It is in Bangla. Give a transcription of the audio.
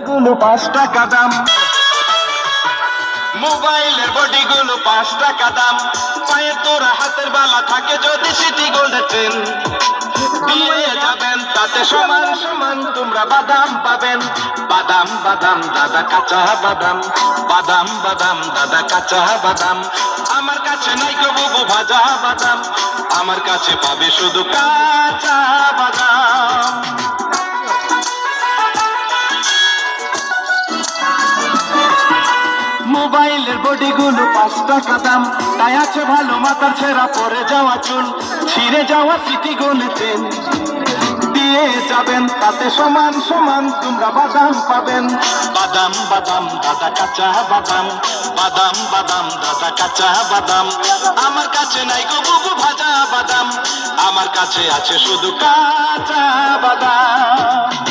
গুলো 5 টাকা দাম, মোবাইলের বডি গুলো 5 টাকা দাম, পায়ের তোরা হাতের বালা থাকে যদি সিটি গোল্ডের চেন দিয়ে যাবেন তাতে সমান সমান তোমরা বাদাম পাবেন। বাদাম বাদাম দাদা কাঁচা বাদাম, বাদাম বাদাম দাদা কাঁচা বাদাম। আমার কাছে নাই গো বুবু ভাজা বাদাম, আমার কাছে পাবে শুধু কাঁচা বাদাম। মোবাইলের বডি গুলো 5 টাকা দাম, তাই আছে ভালো মাথার ছেঁড়া পরে যাওয়া চুল, ছিঁড়ে যাওয়া সিটি গোল্ডের চেন দিয়ে যাবেন তাতে সমান সমান তোমরা বাদাম পাবেন। বাদাম বাদাম দাদা কাঁচা বাদাম, বাদাম বাদাম দাদা কাঁচা বাদাম। আমার কাছে নাই গো বুবু ভাজা বাদাম, আমার কাছে আছে শুধু কাঁচা বাদাম।